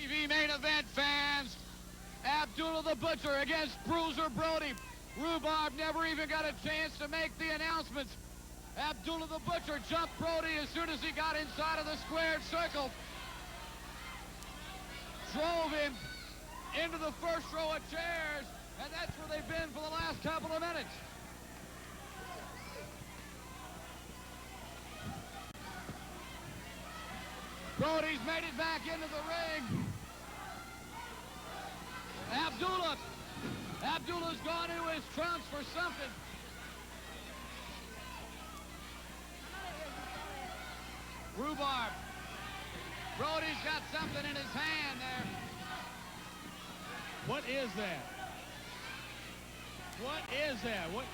TV main event, fans. Abdullah the Butcher against Bruiser Brody. Rhubarb never even got a chance to make the announcements. Abdullah the Butcher jumped Brody as soon as he got inside of the squared circle. Drove him into the first row of chairs, and that's where they've been for the last couple of minutes. Brody's made it back into the ring. Abdullah's gone into his trunks for something. Rhubarb. Brody's got something in his hand there. What is that? What is that? What?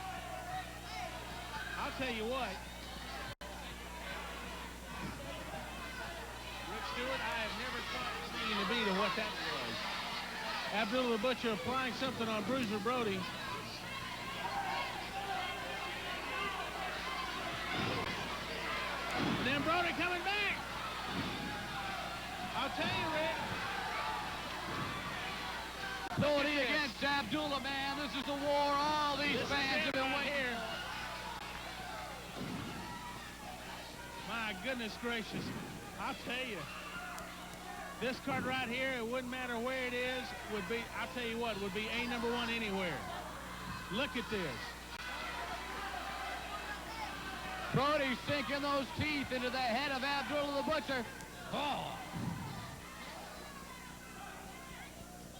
I'll tell you what. Rick Stewart, I have never quite seen the beat of what that was. Abdullah the Butcher applying something on Bruiser Brody. And then Brody coming back. I'll tell you, Rick. Brody against Abdullah, man. This is the war all these fans have been waiting here. My goodness gracious. I'll tell you. This card right here, it wouldn't matter where it is, would be, I'll tell you what, would be A #1 anywhere. Look at this. Brody's sinking those teeth into the head of Abdullah the Butcher. Oh.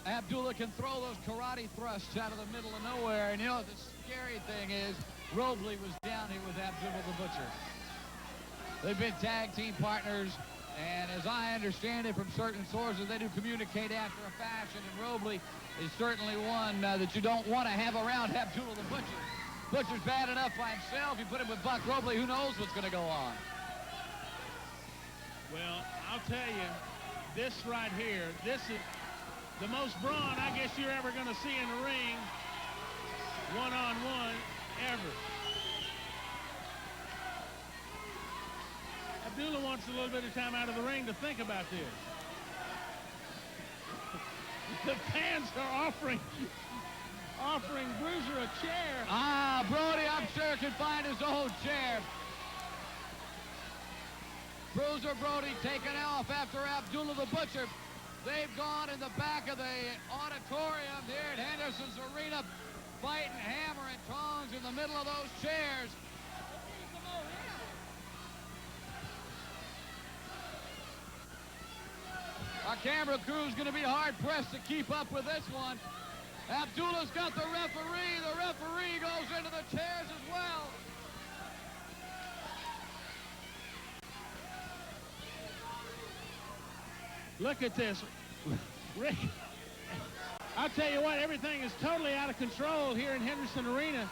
Abdullah can throw those karate thrusts out of the middle of nowhere. And you know, the scary thing is, Robley was down here with Abdullah the Butcher. They've been tag team partners. And as I understand it from certain sources, they do communicate after a fashion, and Robley is certainly one that you don't want to have around Abdullah the Butcher. Butcher's bad enough by himself. You put him with Buck Robley, who knows what's going to go on. Well, I'll tell you, this right here, this is the most brawn I guess you're ever going to see in the ring, one-on-one, ever. Abdullah wants a little bit of time out of the ring to think about this. The fans are offering Bruiser a chair. Ah, Brody, I'm sure, can find his own chair. Bruiser Brody taken off after Abdullah the Butcher. They've gone in the back of the auditorium here at Henderson's Arena, fighting hammer and tongs in the middle of those chairs. Our camera crew's going to be hard-pressed to keep up with this one. Abdullah's got the referee. The referee goes into the chairs as well. Look at this. Rick, I'll tell you what, everything is totally out of control here in Henderson Arena.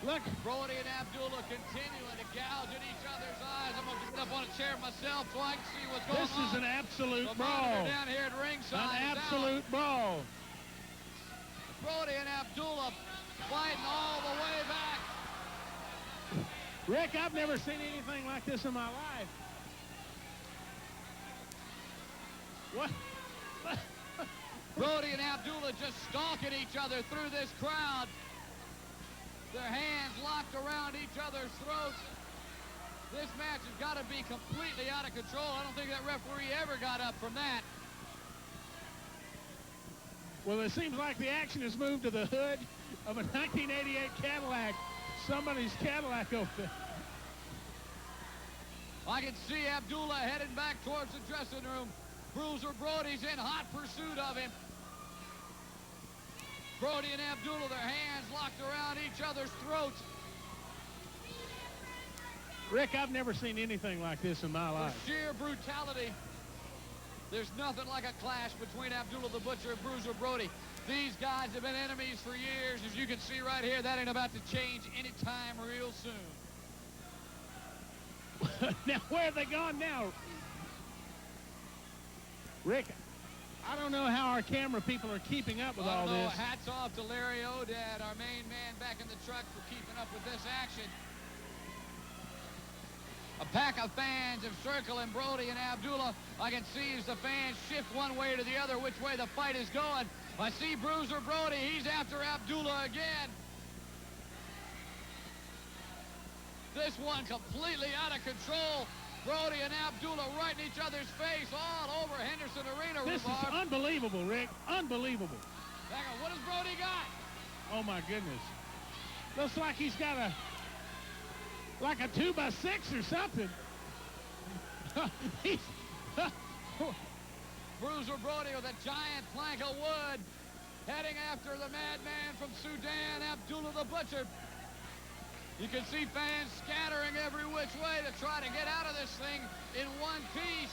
Look. Brody and Abdullah continuing to gouge at each other's eyes. I'm going to get up on a chair myself so I can see what's going on. This is an absolute the brawl. Down here at ringside. An absolute brawl. Brody and Abdullah fighting all the way back. Rick, I've never seen anything like this in my life. What? Brody and Abdullah just stalking each other through this crowd. Their hands locked around each other's throats. This match has got to be completely out of control. I don't think that referee ever got up from that. Well, it seems like the action has moved to the hood of a 1988 Cadillac. Somebody's Cadillac over there. I can see Abdullah heading back towards the dressing room. Bruiser Brody's in hot pursuit of him. Brody and Abdullah, their hands locked around each other's throats. Rick, I've never seen anything like this in my life. For sheer brutality. There's nothing like a clash between Abdullah the Butcher and Bruiser Brody. These guys have been enemies for years. As you can see right here, that ain't about to change anytime real soon. Now, where have they gone now? Rick, I don't know how our camera people are keeping up with all this. Hats off to Larry Odad, our main man back in the truck, for keeping up with this action. A pack of fans have circling Brody and Abdullah. I can see as the fans shift one way to the other which way the fight is going. I see Bruiser Brody. He's after Abdullah again. This one completely out of control. Brody and Abdullah right in each other's face all over Henderson Arena. This is unbelievable, Rick. Unbelievable. Hang on, what has Brody got? Oh, my goodness. Looks like he's got like a 2x6 or something. Bruiser Brody with a giant plank of wood heading after the madman from Sudan, Abdullah the Butcher. You can see fans scattering every which way to try to get out of this thing in one piece.